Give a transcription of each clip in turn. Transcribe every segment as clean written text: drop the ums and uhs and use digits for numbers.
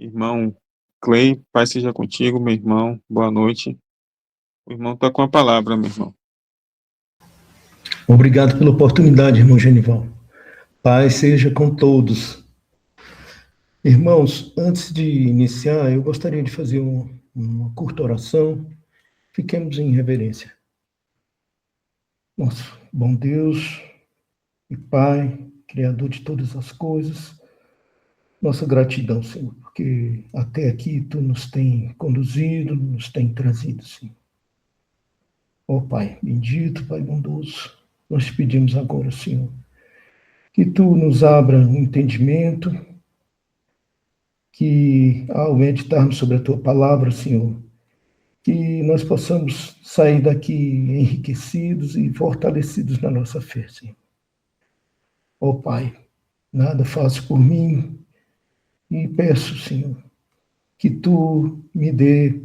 Irmão Clay, paz seja contigo, meu irmão. Boa noite. O irmão está com a palavra, meu irmão. Obrigado pela oportunidade, irmão Genival. Paz seja com todos. Irmãos, antes de iniciar, eu gostaria de fazer uma curta oração. Fiquemos em reverência. Nosso bom Deus e Pai, Criador de todas as coisas, nossa gratidão, Senhor, porque até aqui Tu nos tem conduzido, nos tem trazido, Senhor. Ó Pai, bendito, Pai bondoso, nós te pedimos agora, Senhor, que Tu nos abra um entendimento, que ao meditarmos sobre a Tua palavra, Senhor, que nós possamos sair daqui enriquecidos e fortalecidos na nossa fé, Senhor. Ó Pai, nada faço por mim e peço, Senhor, que Tu me dê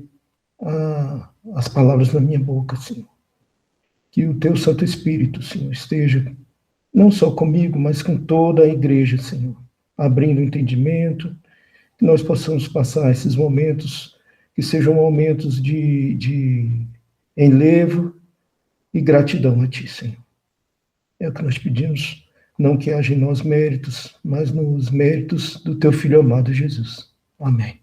as palavras na minha boca, Senhor. Que o Teu Santo Espírito, Senhor, esteja não só comigo, mas com toda a igreja, Senhor, abrindo o entendimento, que nós possamos passar esses momentos que sejam momentos de enlevo e gratidão a Ti, Senhor. É o que nós pedimos, não que haja em nós méritos, mas nos méritos do Teu Filho amado Jesus. Amém.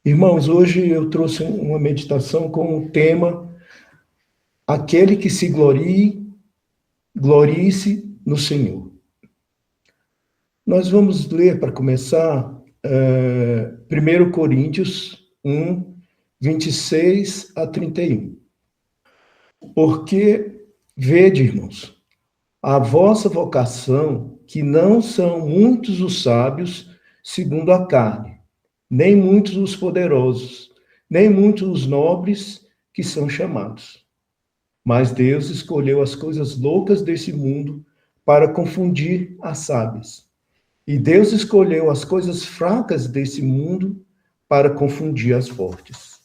Irmãos, hoje eu trouxe uma meditação com o tema Aquele que se glorie-se no Senhor. Nós vamos ler, para começar, 1 Coríntios 1, 26 a 31. Porque, vede, irmãos, a vossa vocação, que não são muitos os sábios segundo a carne, nem muitos os poderosos, nem muitos os nobres que são chamados. Mas Deus escolheu as coisas loucas desse mundo para confundir as sábias. E Deus escolheu as coisas fracas desse mundo para confundir as fortes.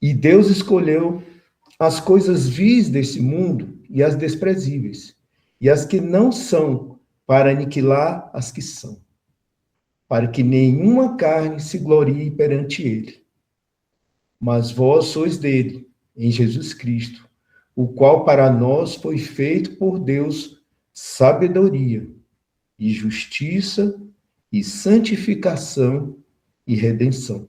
E Deus escolheu as coisas vis desse mundo e as desprezíveis, e as que não são, para aniquilar as que são, para que nenhuma carne se glorie perante ele. Mas vós sois dele, em Jesus Cristo, o qual para nós foi feito por Deus sabedoria, e justiça, e santificação, e redenção.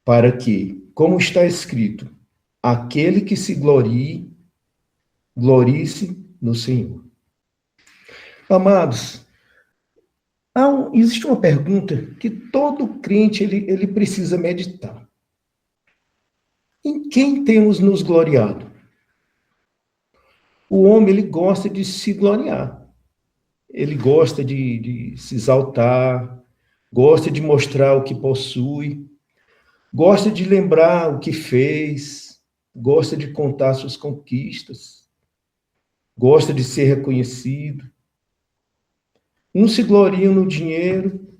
Para que, como está escrito, aquele que se glorie, glorie-se no Senhor. Amados, existe uma pergunta que todo crente ele precisa meditar. Em quem temos nos gloriado? O homem ele gosta de se gloriar. Ele gosta de se exaltar, gosta de mostrar o que possui, gosta de lembrar o que fez, gosta de contar suas conquistas, gosta de ser reconhecido. Uns se gloriam no dinheiro,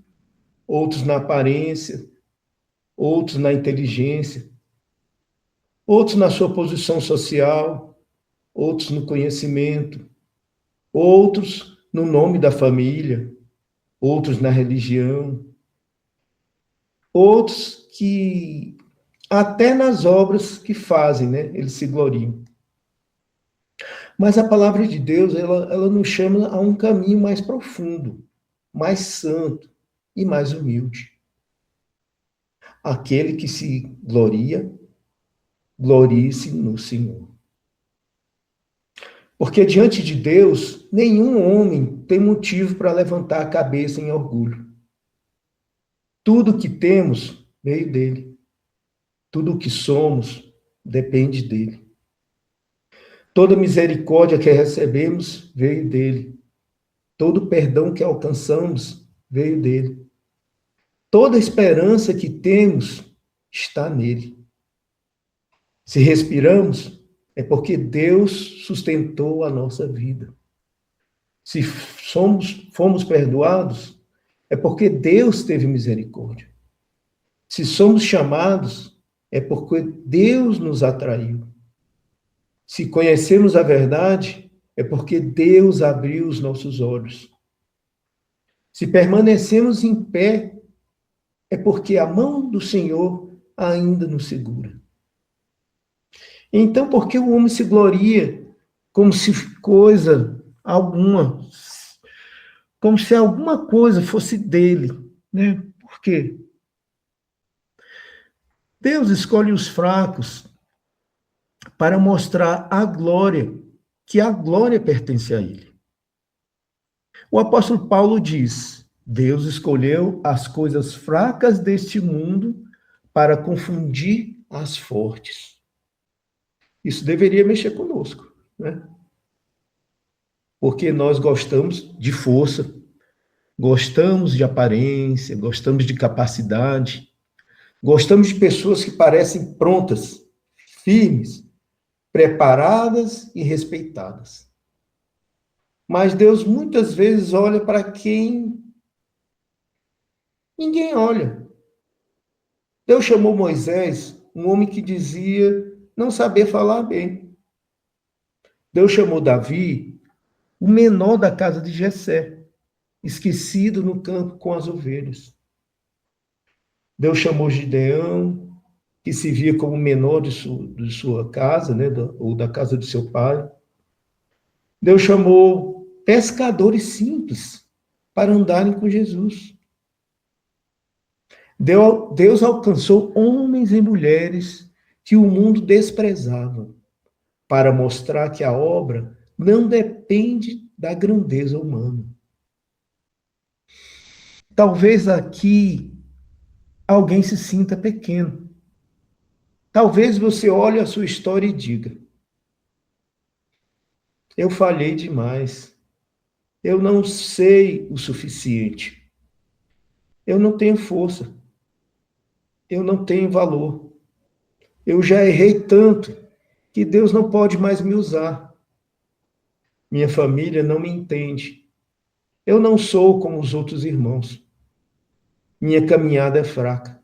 outros na aparência, outros na inteligência, outros na sua posição social, outros no conhecimento, outros no nome da família, outros na religião, outros que até nas obras que fazem, né, eles se gloriam. Mas a palavra de Deus, ela nos chama a um caminho mais profundo, mais santo e mais humilde. Aquele que se gloria, glorie-se no Senhor. Porque diante de Deus, nenhum homem tem motivo para levantar a cabeça em orgulho. Tudo que temos veio dele. Tudo o que somos depende dele. Toda misericórdia que recebemos veio dele. Todo perdão que alcançamos veio dele. Toda esperança que temos está nele. Se respiramos, é porque Deus sustentou a nossa vida. Se fomos perdoados, é porque Deus teve misericórdia. Se somos chamados, é porque Deus nos atraiu. Se conhecemos a verdade, é porque Deus abriu os nossos olhos. Se permanecemos em pé, é porque a mão do Senhor ainda nos segura. Então, por que o homem se gloria como se coisa alguma, como se alguma coisa fosse dele, né? Por quê? Deus escolhe os fracos para mostrar a glória, que a glória pertence a ele. O apóstolo Paulo diz: Deus escolheu as coisas fracas deste mundo para confundir as fortes. Isso deveria mexer conosco, né? Porque nós gostamos de força, gostamos de aparência, gostamos de capacidade, gostamos de pessoas que parecem prontas, firmes, preparadas e respeitadas. Mas Deus muitas vezes olha para quem ninguém olha. Deus chamou Moisés, um homem que dizia não saber falar bem. Deus chamou Davi, o menor da casa de Jessé, esquecido no campo com as ovelhas. Deus chamou Gideão, que se via como menor de sua casa, né, ou da casa de seu pai. Deus chamou pescadores simples para andarem com Jesus. Deus alcançou homens e mulheres que o mundo desprezava, para mostrar que a obra não depende da grandeza humana. Talvez aqui alguém se sinta pequeno. Talvez você olhe a sua história e diga: eu falhei demais. Eu não sei o suficiente. Eu não tenho força. Eu não tenho valor. Eu já errei tanto que Deus não pode mais me usar. Minha família não me entende. Eu não sou como os outros irmãos. Minha caminhada é fraca.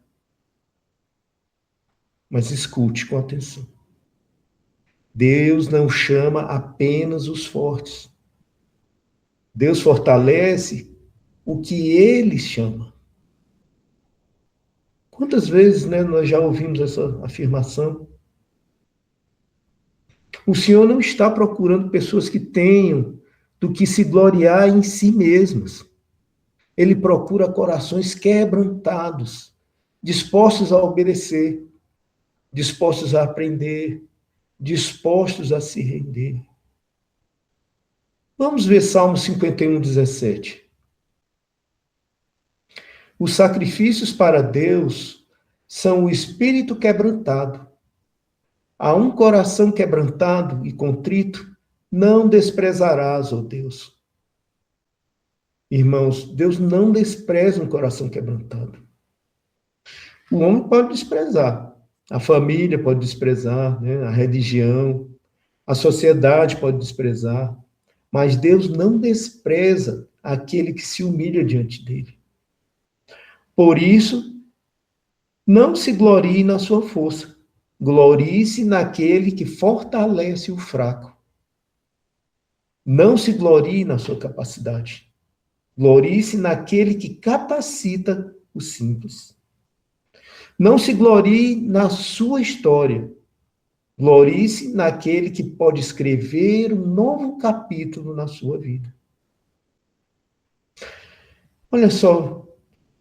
Mas escute com atenção. Deus não chama apenas os fortes. Deus fortalece o que Ele chama. Quantas vezes, né, nós já ouvimos essa afirmação? O Senhor não está procurando pessoas que tenham do que se gloriar em si mesmas. Ele procura corações quebrantados, dispostos a obedecer, dispostos a aprender, dispostos a se render. Vamos ver Salmo 51, 17. Os sacrifícios para Deus são o espírito quebrantado. A um coração quebrantado e contrito, não desprezarás, ó Deus. Irmãos, Deus não despreza um coração quebrantado. O homem pode desprezar, a família pode desprezar, né? A religião, a sociedade pode desprezar, mas Deus não despreza aquele que se humilha diante dele. Por isso, não se glorie na sua força, glorie-se naquele que fortalece o fraco. Não se glorie na sua capacidade, glorie-se naquele que capacita o simples. Não se glorie na sua história, glorie-se naquele que pode escrever um novo capítulo na sua vida. Olha só,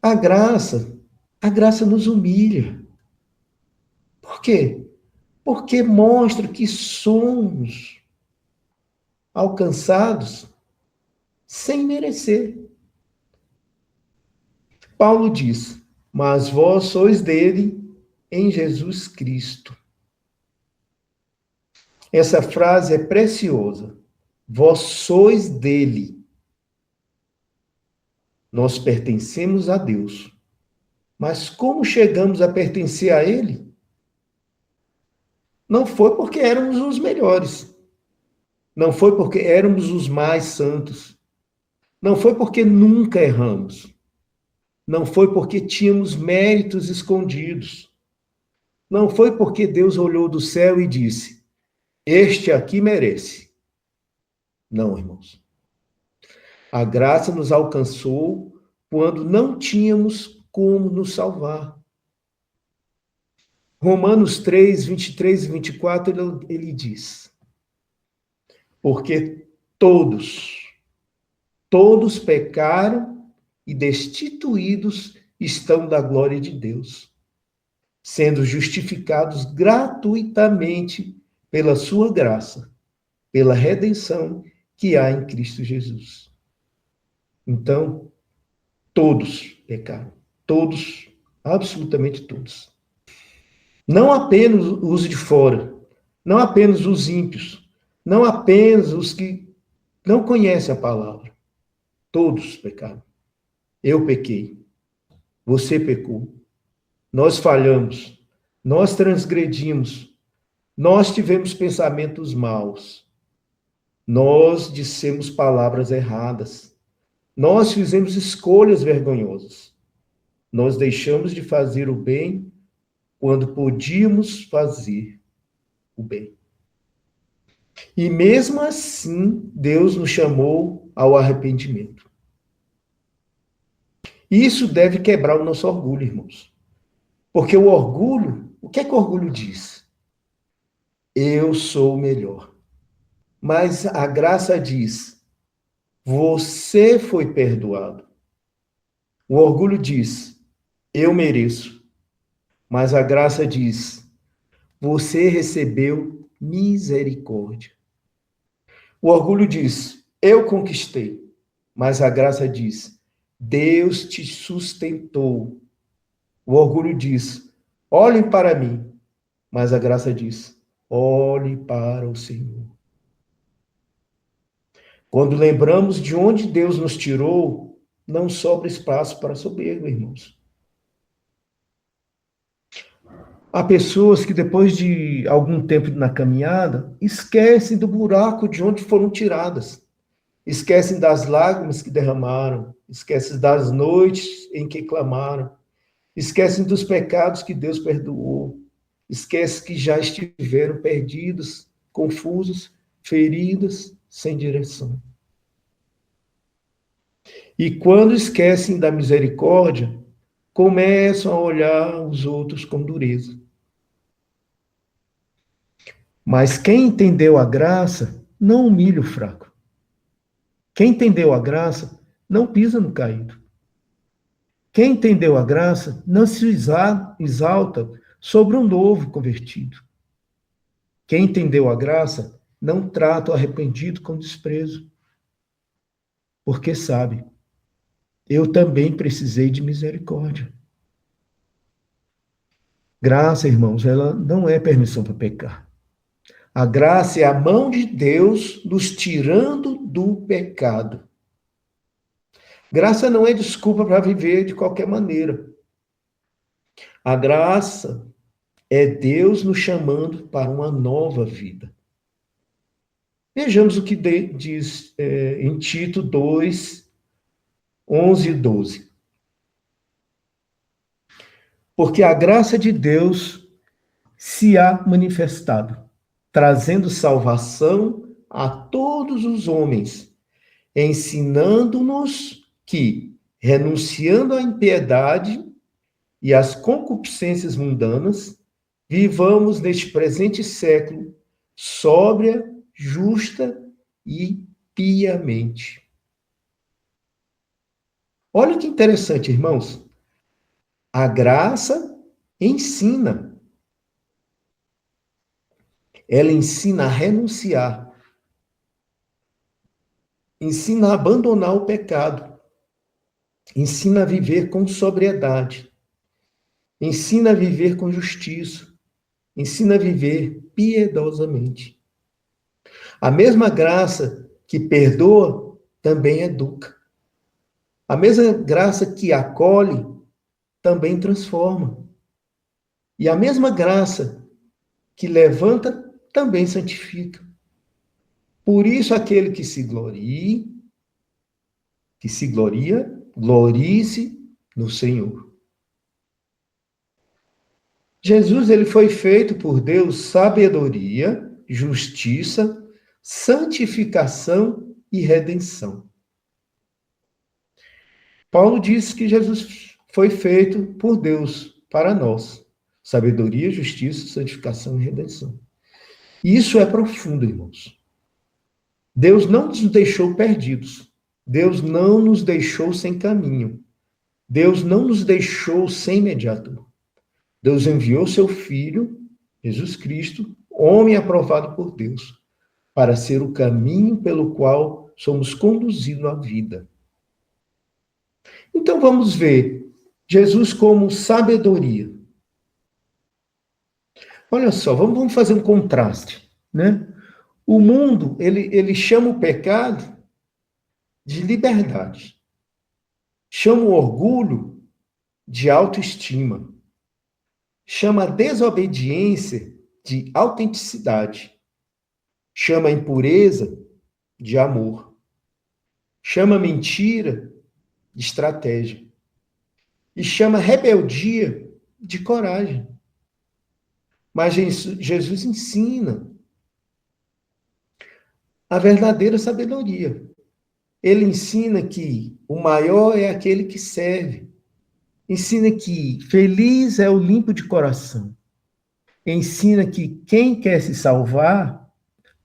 a graça nos humilha. Por quê? Porque mostra que somos alcançados sem merecer. Paulo diz: mas vós sois dele em Jesus Cristo. Essa frase é preciosa. Vós sois dele. Nós pertencemos a Deus. Mas como chegamos a pertencer a ele? Não foi porque éramos os melhores. Não foi porque éramos os mais santos. Não foi porque nunca erramos. Não foi porque tínhamos méritos escondidos. Não foi porque Deus olhou do céu e disse: este aqui merece. Não, irmãos. A graça nos alcançou quando não tínhamos como nos salvar. Romanos 3, 23 e 24, ele diz: porque todos pecaram e destituídos estão da glória de Deus, sendo justificados gratuitamente pela sua graça, pela redenção que há em Cristo Jesus. Então, todos pecaram. Todos, absolutamente todos. Não apenas os de fora, não apenas os ímpios, não apenas os que não conhecem a palavra. Todos pecaram. Eu pequei. Você pecou. Nós falhamos. Nós transgredimos. Nós tivemos pensamentos maus. Nós dissemos palavras erradas. Nós fizemos escolhas vergonhosas. Nós deixamos de fazer o bem quando podíamos fazer o bem. E mesmo assim, Deus nos chamou ao arrependimento. Isso deve quebrar o nosso orgulho, irmãos. Porque o orgulho, o que é que o orgulho diz? Eu sou o melhor. Mas a graça diz, você foi perdoado. O orgulho diz, eu mereço. Mas a graça diz, você recebeu misericórdia. O orgulho diz, eu conquistei. Mas a graça diz, Deus te sustentou. O orgulho diz, olhem para mim. Mas a graça diz, olhe para o Senhor. Quando lembramos de onde Deus nos tirou, não sobra espaço para soberba, irmãos. Há pessoas que depois de algum tempo na caminhada, esquecem do buraco de onde foram tiradas. Esquecem das lágrimas que derramaram, esquecem das noites em que clamaram, esquecem dos pecados que Deus perdoou, esquecem que já estiveram perdidos, confusos, feridos, sem direção. E quando esquecem da misericórdia, começam a olhar os outros com dureza. Mas quem entendeu a graça, não humilha o fraco. Quem entendeu a graça, não pisa no caído. Quem entendeu a graça, não se exalta sobre um novo convertido. Quem entendeu a graça, não trata o arrependido com desprezo. Porque sabe, eu também precisei de misericórdia. Graça, irmãos, ela não é permissão para pecar. A graça é a mão de Deus nos tirando do pecado. Graça não é desculpa para viver de qualquer maneira. A graça é Deus nos chamando para uma nova vida. Vejamos o que diz em Tito 2, 11 e 12. Porque a graça de Deus se há manifestado, trazendo salvação a todos os homens, ensinando-nos que, renunciando à impiedade e às concupiscências mundanas, vivamos neste presente século sóbria, justa e piamente. Olha que interessante, irmãos. A graça ensina. Ela ensina a renunciar. Ensina a abandonar o pecado. Ensina a viver com sobriedade. Ensina a viver com justiça. Ensina a viver piedosamente. A mesma graça que perdoa também educa. A mesma graça que acolhe também transforma. E a mesma graça que levanta também santifica. Por isso, aquele que se gloria, glorie-se no Senhor. Jesus, ele foi feito por Deus sabedoria, justiça, santificação e redenção. Paulo diz que Jesus foi feito por Deus para nós. Sabedoria, justiça, santificação e redenção. Isso é profundo, irmãos. Deus não nos deixou perdidos. Deus não nos deixou sem caminho. Deus não nos deixou sem mediador. Deus enviou seu Filho, Jesus Cristo, homem aprovado por Deus, para ser o caminho pelo qual somos conduzidos à vida. Então vamos ver Jesus como sabedoria. Olha só, vamos fazer um contraste, né? O mundo, ele chama o pecado de liberdade. Chama o orgulho de autoestima. Chama a desobediência de autenticidade. Chama a impureza de amor. Chama a mentira de estratégia. E chama a rebeldia de coragem. Mas Jesus ensina a verdadeira sabedoria. Ele ensina que o maior é aquele que serve. Ensina que feliz é o limpo de coração. Ensina que quem quer se salvar,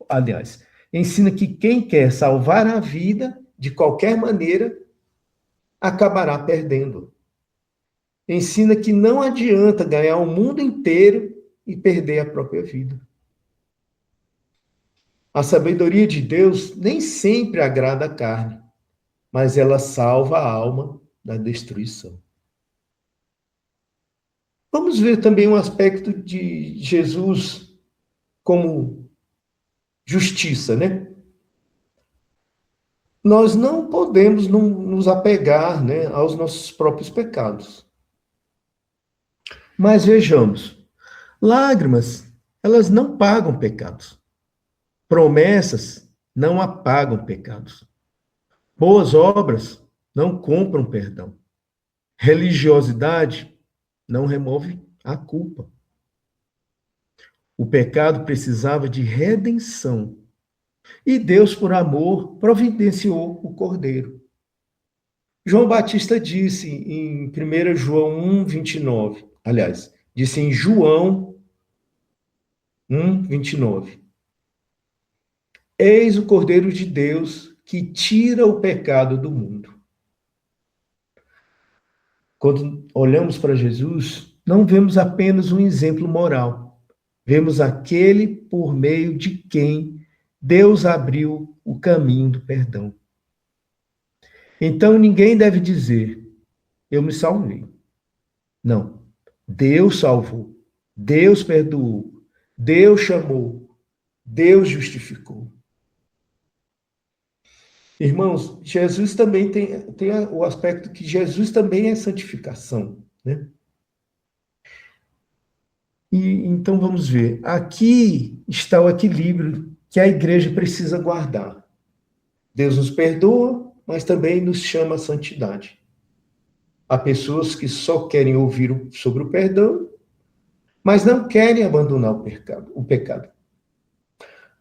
aliás, ensina que quem quer salvar a vida, de qualquer maneira, acabará perdendo. Ensina que não adianta ganhar o mundo inteiro e perder a própria vida. A sabedoria de Deus nem sempre agrada a carne, mas ela salva a alma da destruição. Vamos ver também um aspecto de Jesus como justiça, né? Nós não podemos nos apegar, né, aos nossos próprios pecados. Mas vejamos, lágrimas, elas não pagam pecados. Promessas não apagam pecados. Boas obras não compram perdão. Religiosidade não remove a culpa. O pecado precisava de redenção. E Deus, por amor, providenciou o Cordeiro. João Batista disse em 1 João 1:29, aliás, disse em João 1:29, eis o Cordeiro de Deus que tira o pecado do mundo. Quando olhamos para Jesus, não vemos apenas um exemplo moral, vemos aquele por meio de quem Deus abriu o caminho do perdão. Então ninguém deve dizer, eu me salvei. Não. Deus salvou. Deus perdoou. Deus chamou. Deus justificou. Irmãos, Jesus também tem o aspecto que Jesus também é santificação, né? E então vamos ver. Aqui está o equilíbrio que a igreja precisa guardar. Deus nos perdoa, mas também nos chama à santidade. Há pessoas que só querem ouvir sobre o perdão, mas não querem abandonar o pecado.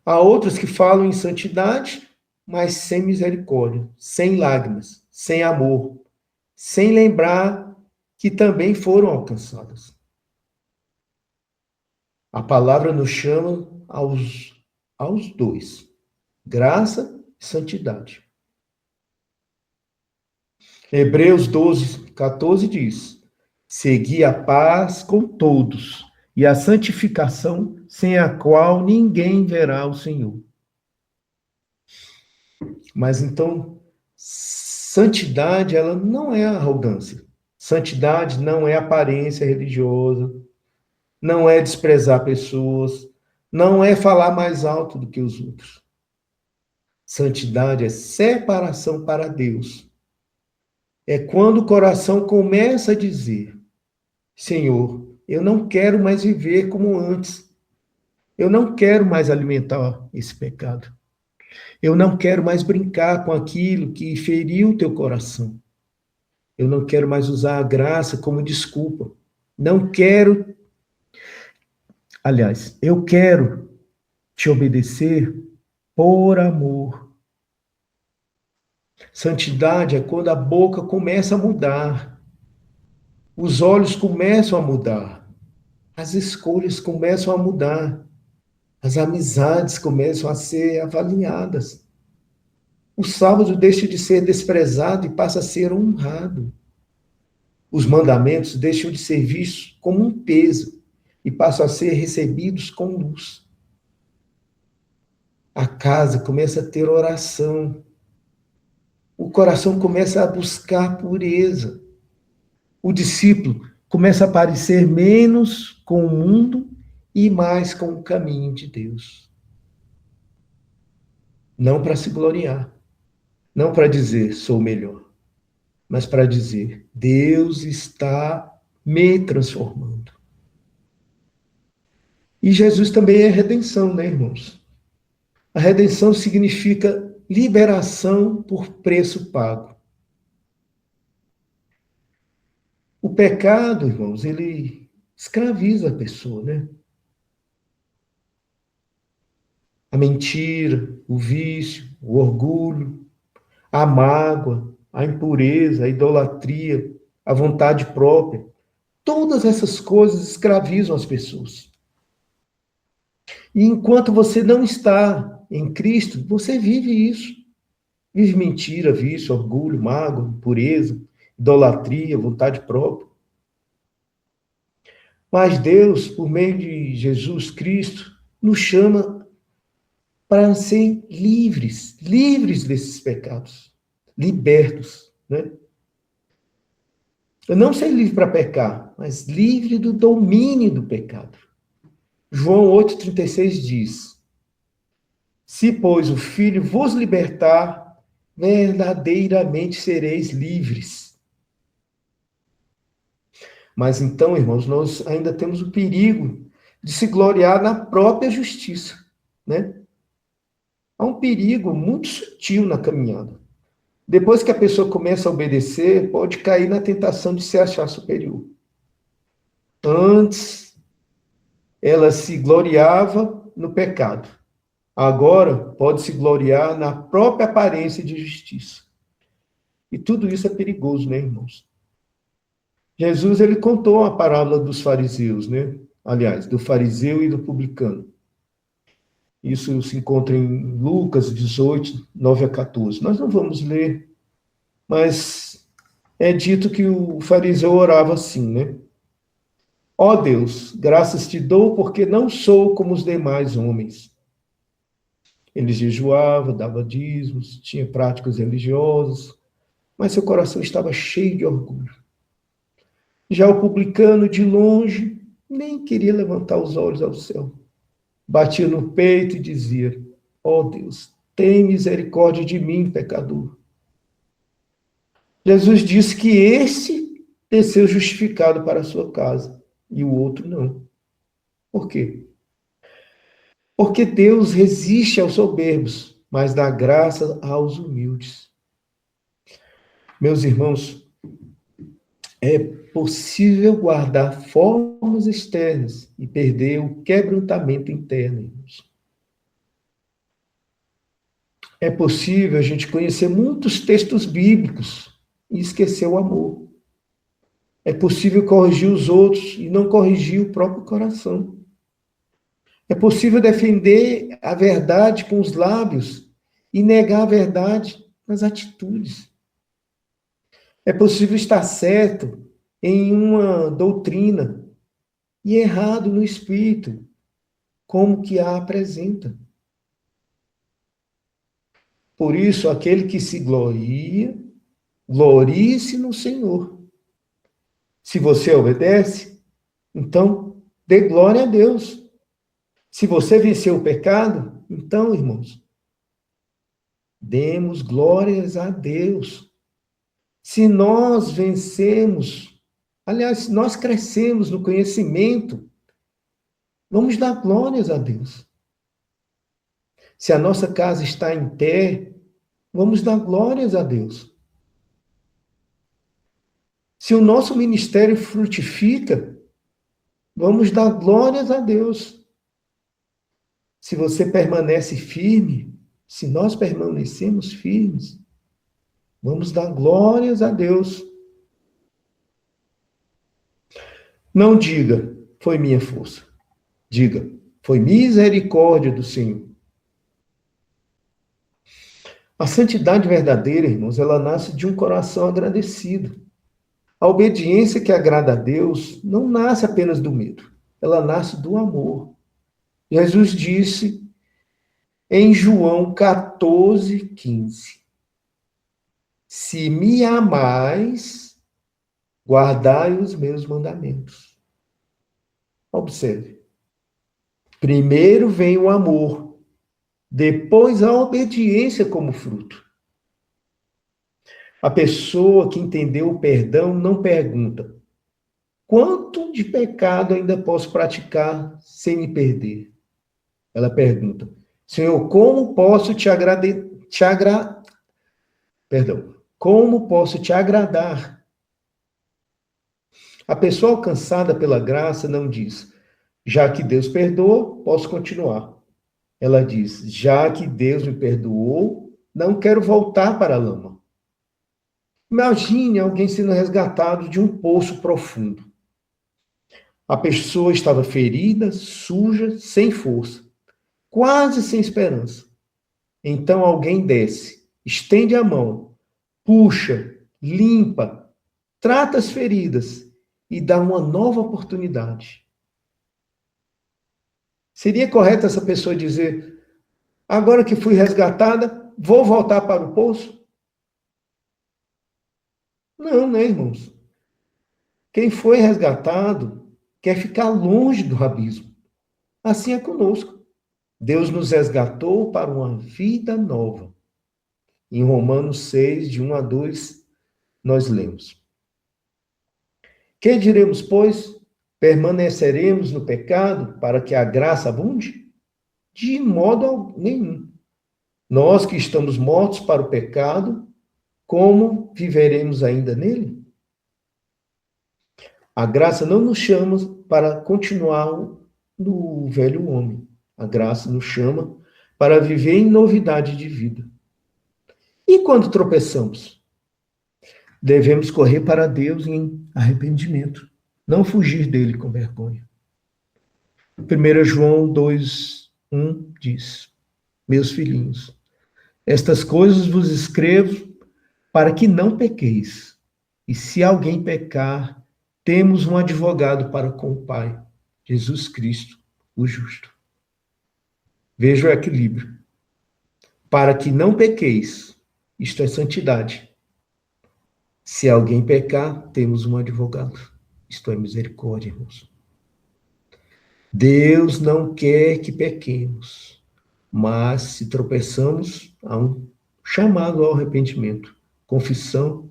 Há outros que falam em santidade, mas sem misericórdia, sem lágrimas, sem amor, sem lembrar que também foram alcançadas. A palavra nos chama aos dois, graça e santidade. Hebreus 12:14 diz, segui a paz com todos e a santificação sem a qual ninguém verá o Senhor. Mas então, santidade, ela não é arrogância. Santidade não é aparência religiosa, não é desprezar pessoas, não é falar mais alto do que os outros. Santidade é separação para Deus. É quando o coração começa a dizer, Senhor, eu não quero mais viver como antes. Eu não quero mais alimentar esse pecado. Eu não quero mais brincar com aquilo que feriu o teu coração. Eu não quero mais usar a graça como desculpa. Não quero. Aliás, eu quero te obedecer por amor. Santidade é quando a boca começa a mudar. Os olhos começam a mudar, as escolhas começam a mudar, as amizades começam a ser avaliadas. O sábado deixa de ser desprezado e passa a ser honrado. Os mandamentos deixam de ser vistos como um peso e passam a ser recebidos com luz. A casa começa a ter oração. O coração começa a buscar pureza. O discípulo começa a parecer menos com o mundo e mais com o caminho de Deus. Não para se gloriar, não para dizer sou melhor, mas para dizer Deus está me transformando. E Jesus também é redenção, né, irmãos? A redenção significa liberação por preço pago. O pecado, irmãos, ele escraviza a pessoa, né? A mentira, o vício, o orgulho, a mágoa, a impureza, a idolatria, a vontade própria. Todas essas coisas escravizam as pessoas. E enquanto você não está em Cristo, você vive isso. Vive mentira, vício, orgulho, mágoa, impureza, idolatria, vontade própria. Mas Deus, por meio de Jesus Cristo, nos chama para ser livres, livres desses pecados, libertos, né? Eu não ser livre para pecar, mas livre do domínio do pecado. João 8,36 diz: se, pois, o Filho vos libertar, verdadeiramente sereis livres. Mas então, irmãos, nós ainda temos o perigo de se gloriar na própria justiça, né? Há um perigo muito sutil na caminhada. Depois que a pessoa começa a obedecer, pode cair na tentação de se achar superior. Antes, ela se gloriava no pecado. Agora, pode se gloriar na própria aparência de justiça. E tudo isso é perigoso, né, irmãos? Jesus, ele contou a parábola dos fariseus, né? Aliás, do fariseu e do publicano. Isso se encontra em Lucas 18, 9 a 14. Nós não vamos ler, mas é dito que o fariseu orava assim, né? Ó Deus, graças te dou porque não sou como os demais homens. Ele jejuava, dava dízimos, tinha práticas religiosas, mas seu coração estava cheio de orgulho. Já o publicano, de longe, nem queria levantar os olhos ao céu. Batia no peito e dizia: ó Deus, tem misericórdia de mim, pecador. Jesus disse que esse desceu justificado para a sua casa e o outro não. Por quê? Porque Deus resiste aos soberbos, mas dá graça aos humildes. Meus irmãos, é possível guardar formas externas e perder o quebrantamento interno, irmãos. É possível a gente conhecer muitos textos bíblicos e esquecer o amor. É possível corrigir os outros e não corrigir o próprio coração. É possível defender a verdade com os lábios e negar a verdade nas atitudes. É possível estar certo em uma doutrina e errado no espírito, como que a apresenta. Por isso, aquele que se gloria, glorie-se no Senhor. Se você obedece, então dê glória a Deus. Se você venceu o pecado, então, irmãos, demos glórias a Deus. Se nós vencemos, aliás, se nós crescemos no conhecimento, vamos dar glórias a Deus. Se a nossa casa está em pé, vamos dar glórias a Deus. Se o nosso ministério frutifica, vamos dar glórias a Deus. Se você permanece firme, se nós permanecemos firmes, vamos dar glórias a Deus. Não diga, foi minha força. Diga, foi misericórdia do Senhor. A santidade verdadeira, irmãos, ela nasce de um coração agradecido. A obediência que agrada a Deus não nasce apenas do medo, ela nasce do amor. Jesus disse em João 14:15: Se me amais, guardai os meus mandamentos. Observe. Primeiro vem o amor, depois a obediência como fruto. A pessoa que entendeu o perdão não pergunta: quanto de pecado ainda posso praticar sem me perder? Ela pergunta: Senhor, como posso como posso te agradar? A pessoa alcançada pela graça não diz: já que Deus perdoou, posso continuar. Ela diz: já que Deus me perdoou, não quero voltar para a lama. Imagine alguém sendo resgatado de um poço profundo. A pessoa estava ferida, suja, sem força, quase sem esperança. Então alguém desce, estende a mão, puxa, limpa, trata as feridas e dá uma nova oportunidade. Seria correto essa pessoa dizer: agora que fui resgatada, vou voltar para o poço? Não, né, irmãos? Quem foi resgatado quer ficar longe do abismo. Assim é conosco. Deus nos resgatou para uma vida nova. Em Romanos 6, de 1 a 2, nós lemos: que diremos, pois? Permaneceremos no pecado para que a graça abunde? De modo nenhum. Nós que estamos mortos para o pecado, como viveremos ainda nele? A graça não nos chama para continuar no velho homem. A graça nos chama para viver em novidade de vida. E quando tropeçamos? Devemos correr para Deus em arrependimento, não fugir dele com vergonha. 1 João 2:1 diz: meus filhinhos, estas coisas vos escrevo para que não pequeis. E se alguém pecar, temos um advogado para com o Pai, Jesus Cristo, o justo. Veja o equilíbrio. Para que não pequeis, isto é santidade. Se alguém pecar, temos um advogado, isto é misericórdia, irmãos. Deus não quer que pequemos, mas se tropeçamos, há um chamado ao arrependimento, confissão,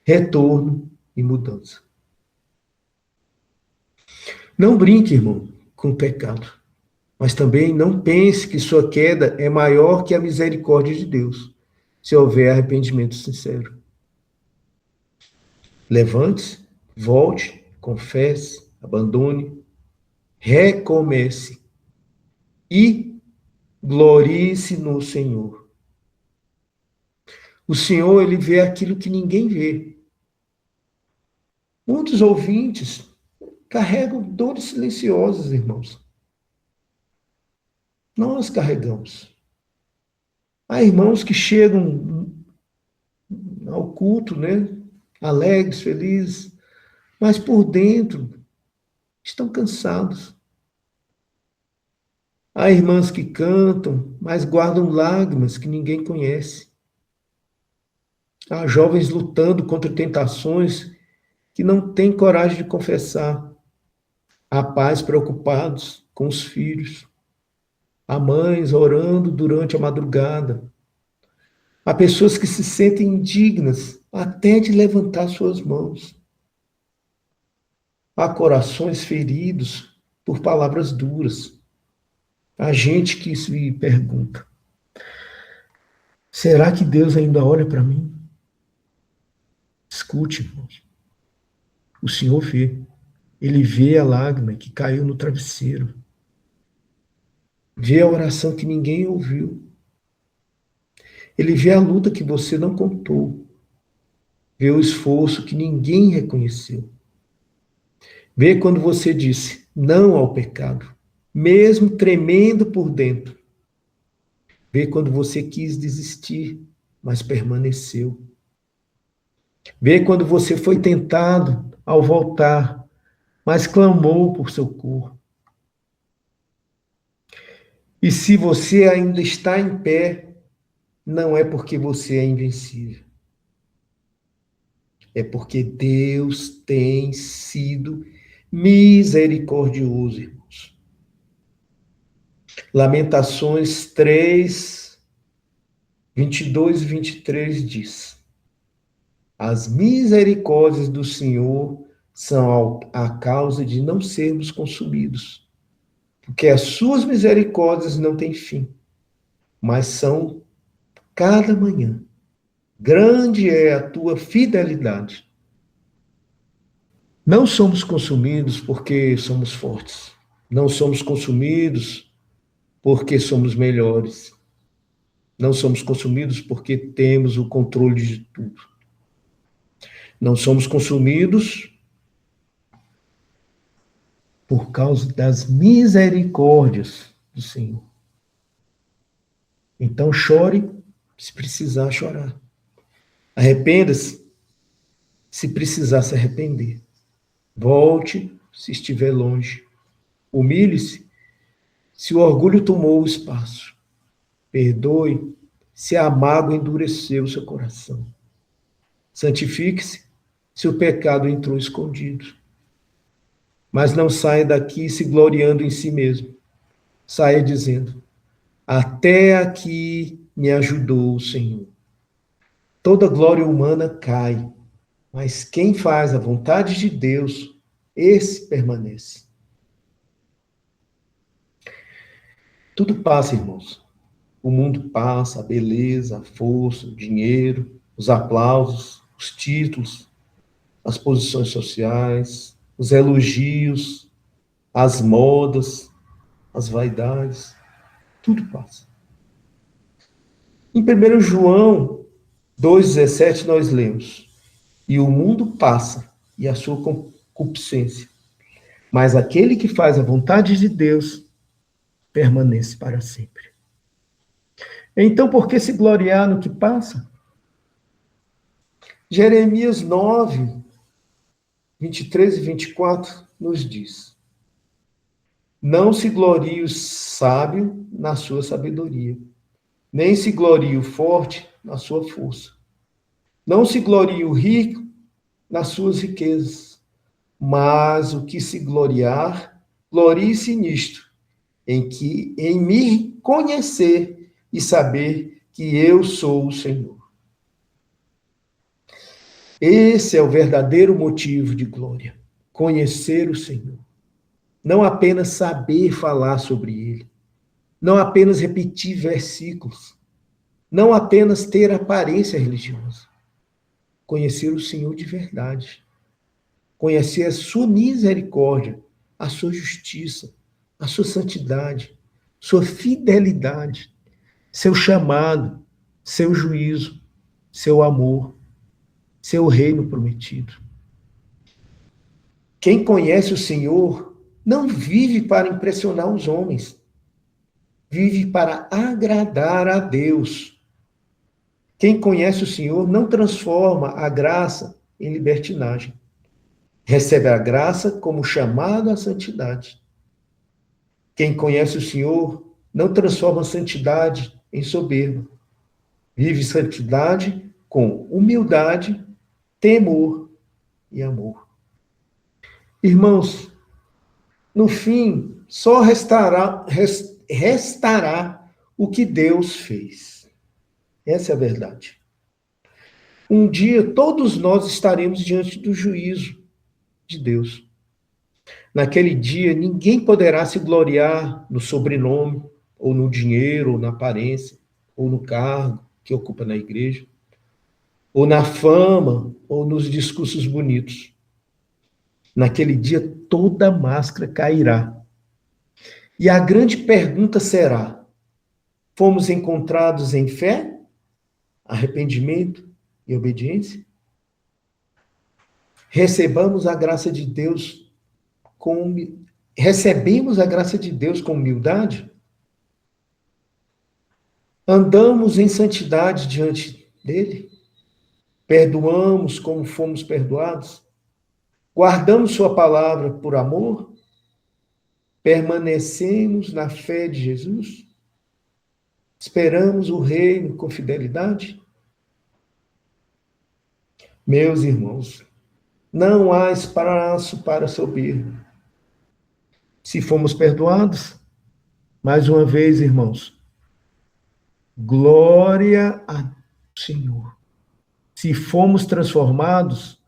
retorno e mudança. Não brinque, irmão, com o pecado, mas também não pense que sua queda é maior que a misericórdia de Deus, se houver arrependimento sincero. Levante-se, volte, confesse, abandone, recomece e glorie-se no Senhor. O Senhor, ele vê aquilo que ninguém vê. Muitos ouvintes carregam dores silenciosas, irmãos. Nós carregamos. Há irmãos que chegam ao culto, né? Alegres, felizes, mas por dentro estão cansados. Há irmãs que cantam, mas guardam lágrimas que ninguém conhece. Há jovens lutando contra tentações que não têm coragem de confessar. Há pais preocupados com os filhos. Há mães orando durante a madrugada. Há pessoas que se sentem indignas até de levantar suas mãos. Há corações feridos por palavras duras. Há gente que se pergunta: será que Deus ainda olha para mim? Escute, irmãos. O Senhor vê. Ele vê a lágrima que caiu no travesseiro. Vê a oração que ninguém ouviu. Ele vê a luta que você não contou. Vê o esforço que ninguém reconheceu. Vê quando você disse não ao pecado, mesmo tremendo por dentro. Vê quando você quis desistir, mas permaneceu. Vê quando você foi tentado ao voltar, mas clamou por socorro. E se você ainda está em pé, não é porque você é invencível. É porque Deus tem sido misericordioso, irmãos. Lamentações 3, 22 e 23 diz: as misericórdias do Senhor são a causa de não sermos consumidos, porque as suas misericórdias não têm fim, mas são cada manhã. Grande é a tua fidelidade. Não somos consumidos porque somos fortes. Não somos consumidos porque somos melhores. Não somos consumidos porque temos o controle de tudo. Não somos consumidos por causa das misericórdias do Senhor. Então chore se precisar chorar. Arrependa-se se precisar se arrepender. Volte se estiver longe. Humilhe-se se o orgulho tomou o espaço. Perdoe se a mágoa endureceu seu coração. Santifique-se se o pecado entrou escondido. Mas não saia daqui se gloriando em si mesmo. Saia dizendo: até aqui me ajudou o Senhor. Toda glória humana cai, mas quem faz a vontade de Deus, esse permanece. Tudo passa, irmãos. O mundo passa, a beleza, a força, o dinheiro, os aplausos, os títulos, as posições sociais, os elogios, as modas, as vaidades, tudo passa. Em 1 João 2,17 nós lemos: e o mundo passa, e a sua concupiscência, mas aquele que faz a vontade de Deus permanece para sempre. Então, por que se gloriar no que passa? Jeremias 9, 23 e 24 nos diz: não se glorie o sábio na sua sabedoria, nem se glorie o forte na sua força. Não se glorie o rico nas suas riquezas, mas o que se gloriar, glorie-se nisto, em me conhecer e saber que eu sou o Senhor. Esse é o verdadeiro motivo de glória, conhecer o Senhor. Não apenas saber falar sobre Ele, não apenas repetir versículos, não apenas ter aparência religiosa. Conhecer o Senhor de verdade. Conhecer a sua misericórdia, a sua justiça, a sua santidade, sua fidelidade, seu chamado, seu juízo, seu amor, seu reino prometido. Quem conhece o Senhor não vive para impressionar os homens, vive para agradar a Deus. Quem conhece o Senhor não transforma a graça em libertinagem. Recebe a graça como chamado à santidade. Quem conhece o Senhor não transforma a santidade em soberba. Vive santidade com humildade, temor e amor. Irmãos, no fim, só restará o que Deus fez. Essa é a verdade. Um dia, todos nós estaremos diante do juízo de Deus. Naquele dia, ninguém poderá se gloriar no sobrenome, ou no dinheiro, ou na aparência, ou no cargo que ocupa na igreja, ou na fama, ou nos discursos bonitos. Naquele dia, toda máscara cairá. E a grande pergunta será: fomos encontrados em fé, arrependimento e obediência? Recebamos a graça de Deus recebemos a graça de Deus com humildade? Andamos em santidade diante dele? Perdoamos como fomos perdoados? Guardamos sua palavra por amor? Permanecemos na fé de Jesus? Esperamos o reino com fidelidade? Meus irmãos, não há espaço para soberba. Se fomos perdoados, mais uma vez, irmãos, glória ao Senhor. Se fomos transformados,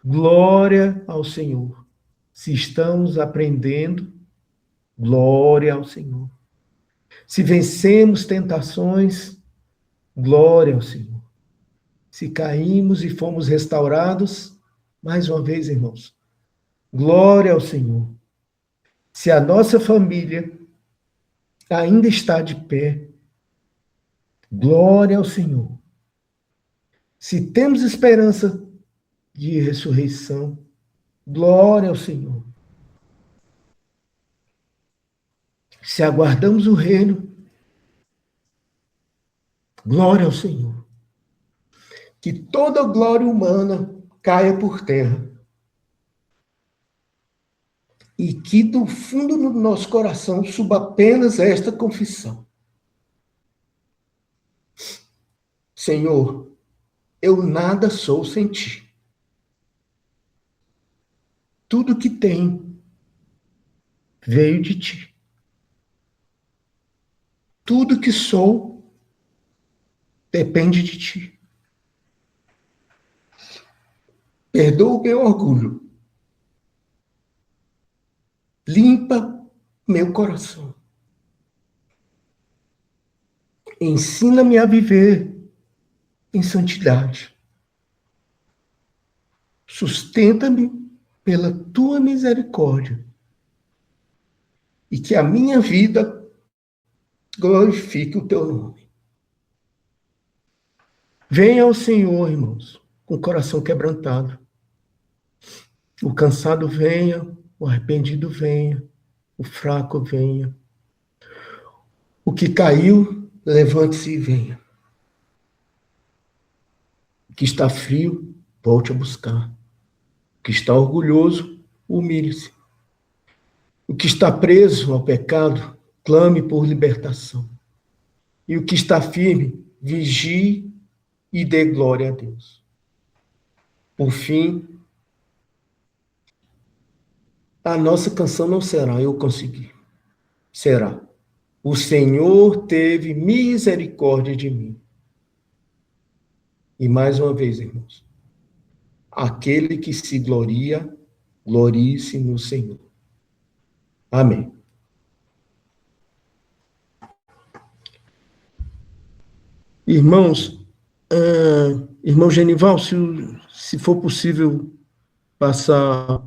glória ao Senhor. Se estamos aprendendo, glória ao Senhor. Se vencemos tentações, glória ao Senhor. Se caímos e fomos restaurados, mais uma vez, irmãos, glória ao Senhor. Se a nossa família ainda está de pé, glória ao Senhor. Se temos esperança de ressurreição, glória ao Senhor. Se aguardamos o reino, glória ao Senhor. Que toda glória humana caia por terra. E que do fundo do nosso coração suba apenas esta confissão. Senhor, eu nada sou sem ti. Tudo que tenho veio de ti. Tudo que sou depende de ti. Perdoa o meu orgulho. Limpa meu coração. Ensina-me a viver em santidade. Sustenta-me pela tua misericórdia. E que a minha vida glorifique o teu nome. Venha ao Senhor, irmãos, com o coração quebrantado. O cansado venha, o arrependido venha, o fraco venha. O que caiu, levante-se e venha. O que está frio, volte a buscar. O que está orgulhoso, humilhe-se. O que está preso ao pecado, clame por libertação. E o que está firme, vigie e dê glória a Deus. Por fim, a nossa canção não será eu consegui. Será: o Senhor teve misericórdia de mim. E mais uma vez, irmãos, aquele que se gloria, glorie-se no Senhor. Amém. Irmãos, irmão Genival, se for possível passar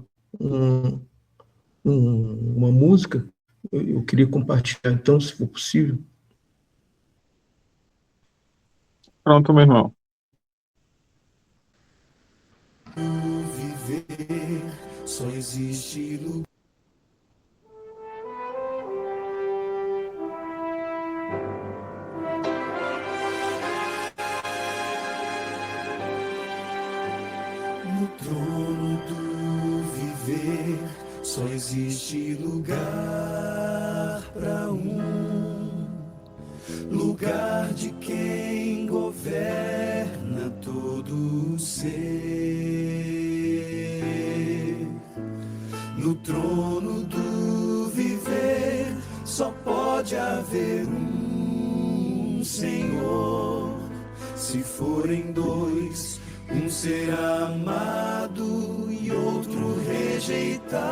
uma música, eu queria compartilhar, então, se for possível. Pronto, meu irmão. Viver só existe lugar. No trono do viver só existe lugar para lugar de quem governa todo o ser. No trono do viver só pode haver um Senhor. Se forem dois, um será amado e outro rejeitado.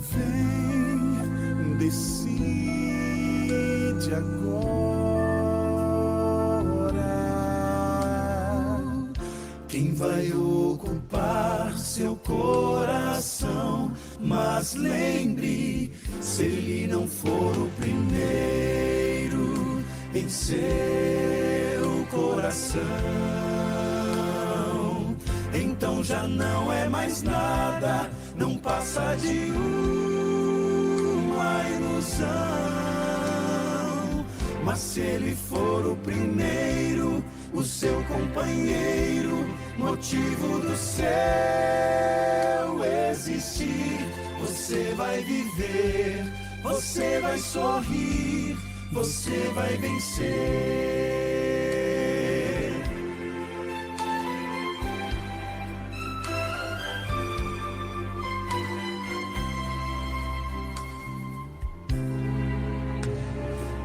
Vem, decide agora quem vai ocupar seu coração. Mas lembre, se ele não for o primeiro em seu coração, então então já não é mais nada, não passa de uma ilusão. Mas se ele for o primeiro, o seu companheiro, motivo do seu existir, você vai viver, você vai sorrir, você vai vencer.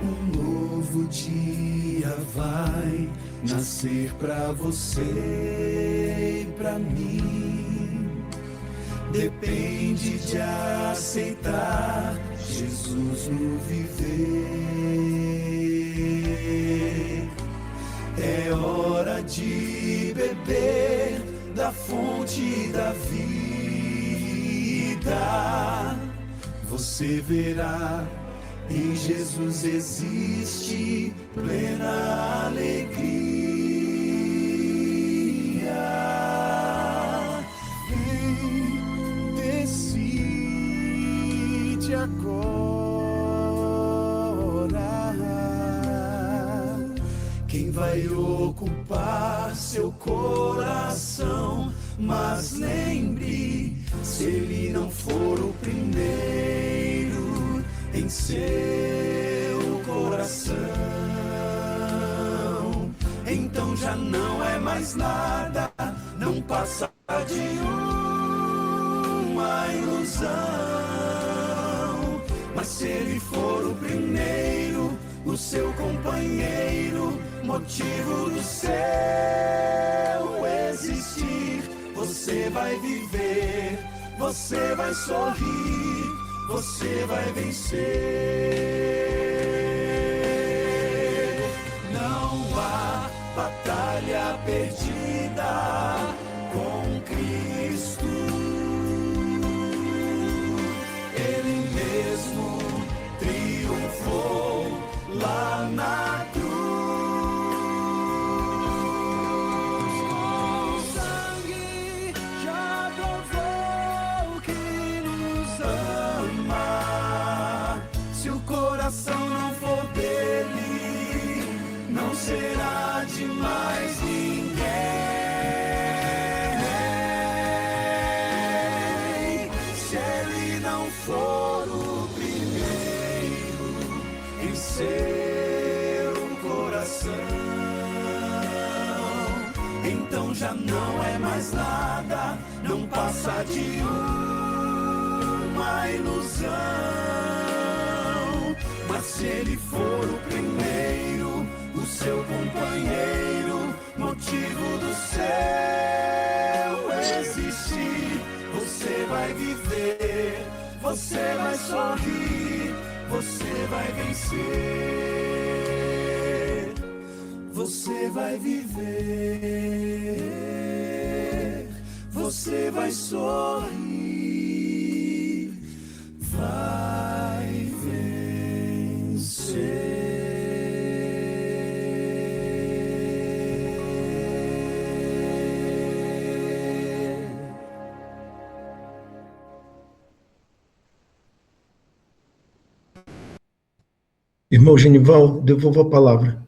Um novo dia vai nascer pra você e pra mim. Depende de aceitar Jesus no viver. É hora de beber da fonte da vida. Você verá, em Jesus existe plena alegria. Vem, decide agora quem vai ocupar seu coração. Mas lembre, se ele não for o primeiro em seu coração, então já não é mais nada, não passa de uma ilusão. Mas se ele for o primeiro, o seu companheiro, motivo do seu existir, você vai viver, você vai sorrir, você vai vencer. Não há batalha perdida com Cristo. Ele mesmo triunfou lá na cruz. Com sangue já provou que nos ama. Se o coração não for dele, não será de mais ninguém. Se ele não for o primeiro em seu coração, então já não é mais nada, não passa de uma ilusão. Mas se ele for o primeiro, o seu companheiro, motivo do seu existir, você vai viver, você vai sorrir, você vai vencer. Você vai viver, você vai sorrir, vai vencer. Irmão Genival, devolvo a palavra.